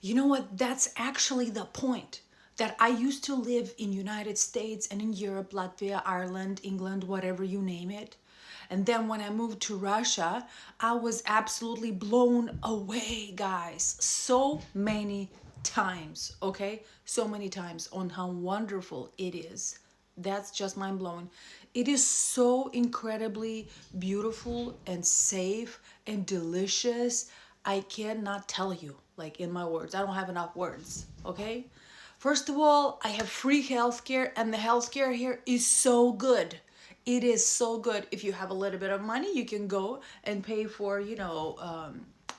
You know what? That's actually the point. That I used to live in United States and in Europe, Latvia, Ireland, England, whatever you name it. And then when I moved to Russia, I was absolutely blown away, guys. So many times, okay? So many times on how wonderful it is. That's just mind blowing. It is so incredibly beautiful and safe and delicious. I cannot tell you, like in my words. I don't have enough words, okay? First of all, I have free healthcare, and the healthcare here is so good. It is so good. If you have a little bit of money, you can go and pay for,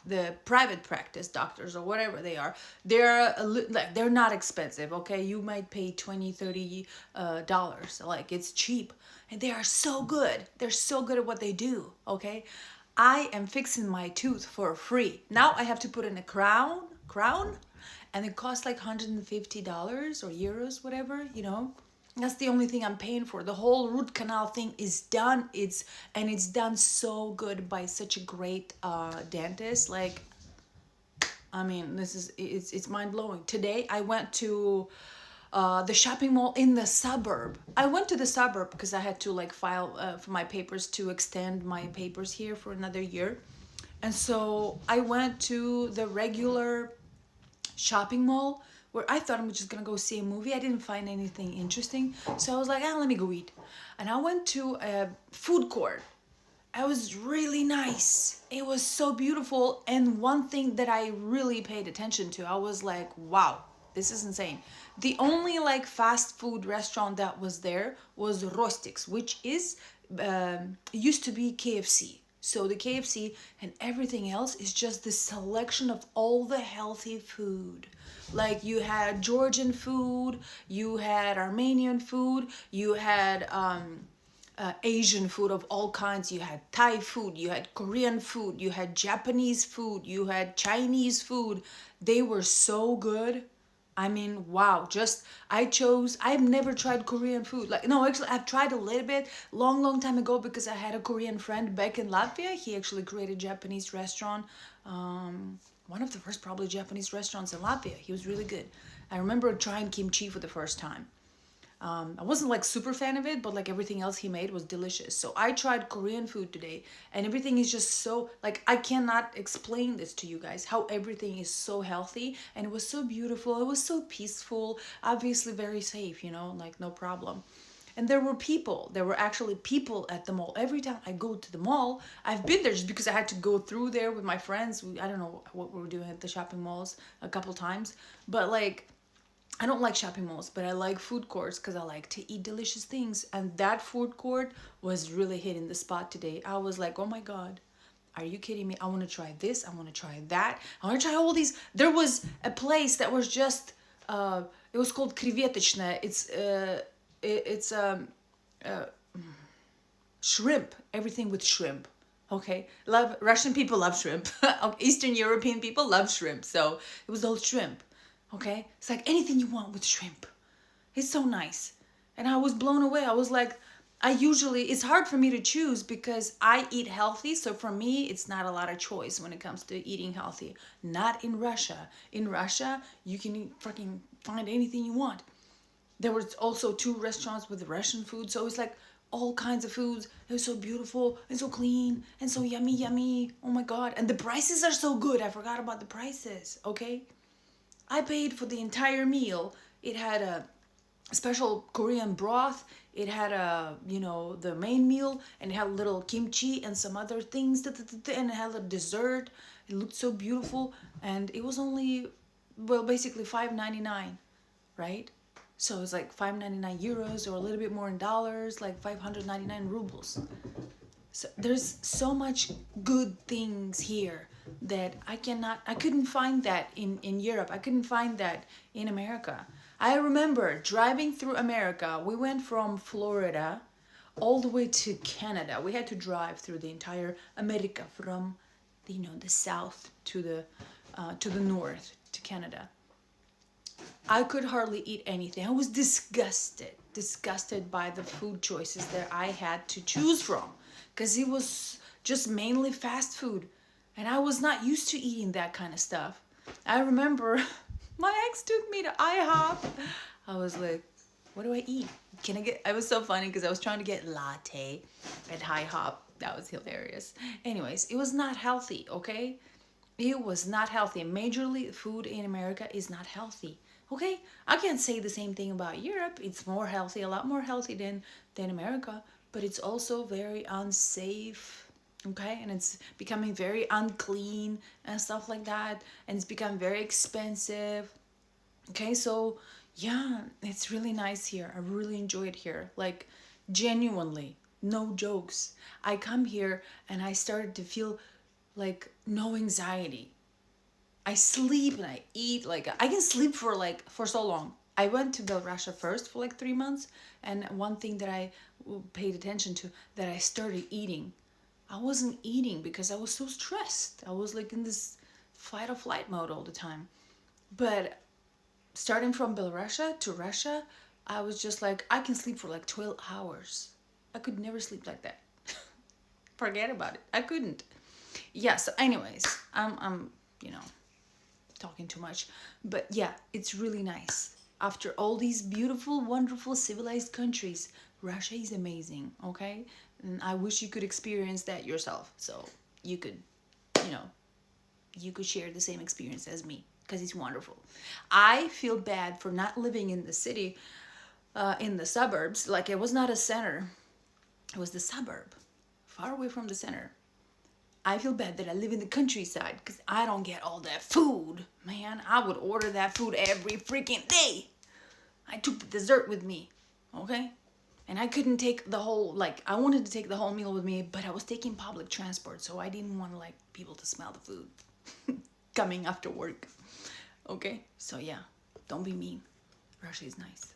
the private practice doctors or whatever they are. Like they're not expensive, okay? You might pay 20, 30 dollars. Like it's cheap, and they are so good. They're so good at what they do, okay? I am fixing my tooth for free. Now I have to put in a crown, and it costs like $150 or euros, whatever, you know. That's the only thing I'm paying for. The whole root canal thing is done. It's done so good by such a great dentist. Like, I mean, it's mind blowing. Today I went to the shopping mall in the suburb. I went to the suburb because I had to like file for my papers to extend my papers here for another year. And so I went to the regular shopping mall where I thought I'm just gonna go see a movie. I didn't find anything interesting, so I was like, let me go eat. And I went to a food court. It was really nice. It was so beautiful. And one thing that I really paid attention to, I was like, wow, this is insane. The only like fast food restaurant that was there was Rostix, which is used to be KFC. So the KFC and everything else is just the selection of all the healthy food. Like you had Georgian food, you had Armenian food, you had Asian food of all kinds. You had Thai food, you had Korean food, you had Japanese food, you had Chinese food. They were so good. I mean, wow. I've never tried Korean food. Like, no, actually, I've tried a little bit long, long time ago because I had a Korean friend back in Latvia. He actually created a Japanese restaurant. One of the first, probably, Japanese restaurants in Latvia. He was really good. I remember trying kimchi for the first time. I wasn't like super fan of it, but like everything else he made was delicious. So I tried Korean food today, and everything is just so like I cannot explain this to you guys how everything is so healthy, and it was so beautiful. It was so peaceful, obviously very safe, like no problem. And there were people. There were actually people at the mall. Every time I go to the mall, I've been there just because I had to go through there with my friends. I don't know what we were doing at the shopping malls a couple times, but like I don't like shopping malls, but I like food courts because I like to eat delicious things. And that food court was really hitting the spot today. I was like, oh my God, are you kidding me? I want to try this. I want to try that. I want to try all these. There was a place that was just, it was called Krivetechne. It's shrimp, everything with shrimp. Okay, love Russian people love shrimp. Eastern European people love shrimp, so it was all shrimp. Okay, it's like anything you want with shrimp. It's so nice, and I was blown away. I was like, it's hard for me to choose because I eat healthy, so for me it's not a lot of choice when it comes to eating healthy. Not in Russia. In Russia, you can fucking find anything you want. There was also two restaurants with Russian food, so it's like all kinds of foods. It was so beautiful and so clean and so yummy, yummy. Oh my God. And the prices are so good. I forgot about the prices, okay? I paid for the entire meal. It had a special Korean broth. It had the main meal, and it had a little kimchi and some other things, and it had a dessert. It looked so beautiful, and it was only, well, basically $5.99, right? So it's like 599 euros or a little bit more in dollars, like 599 rubles. So there's so much good things here that I couldn't find that in Europe. I couldn't find that in America. I remember driving through America. We went from Florida all the way to Canada. We had to drive through the entire America from the south to the north to Canada. I could hardly eat anything. I was disgusted by the food choices that I had to choose from because it was just mainly fast food. And I was not used to eating that kind of stuff. I remember my ex took me to IHOP. I was like, what do I eat? Can I get, I was so funny because I was trying to get latte at IHOP. That was hilarious. Anyways, it was not healthy, okay? It was not healthy. Majorly, food in America is not healthy. Okay, I can't say the same thing about Europe. It's more healthy, a lot more healthy than America, but it's also very unsafe. Okay, and it's becoming very unclean and stuff like that, and it's become very expensive. Okay, so yeah, it's really nice here. I really enjoy it here. Like, genuinely, no jokes. I come here and I started to feel like no anxiety. I sleep and I eat, like I can sleep for like for so long. I went to Belarusia first for like 3 months, and one thing that I paid attention to, that I started eating. I wasn't eating because I was so stressed. I was like in this fight or flight mode all the time. But starting from Belarusia to Russia, I was just like, I can sleep for like 12 hours. I could never sleep like that. Forget about it. I couldn't. Yeah, so anyways, I'm you know, talking too much. But yeah, it's really nice. After all these beautiful, wonderful, civilized countries, Russia is amazing, okay? And I wish you could experience that yourself. So you could, you know, you could share the same experience as me because it's wonderful. I feel bad for not living in the city, in the suburbs. Like, it was not a center, it was the suburb, far away from the center. I feel bad that I live in the countryside because I don't get all that food. Man, I would order that food every freaking day. I took the dessert with me, okay? And I couldn't take the whole, like, I wanted to take the whole meal with me, but I was taking public transport, so I didn't want, like, people to smell the food coming after work, okay? So, yeah, don't be mean. Russia is nice.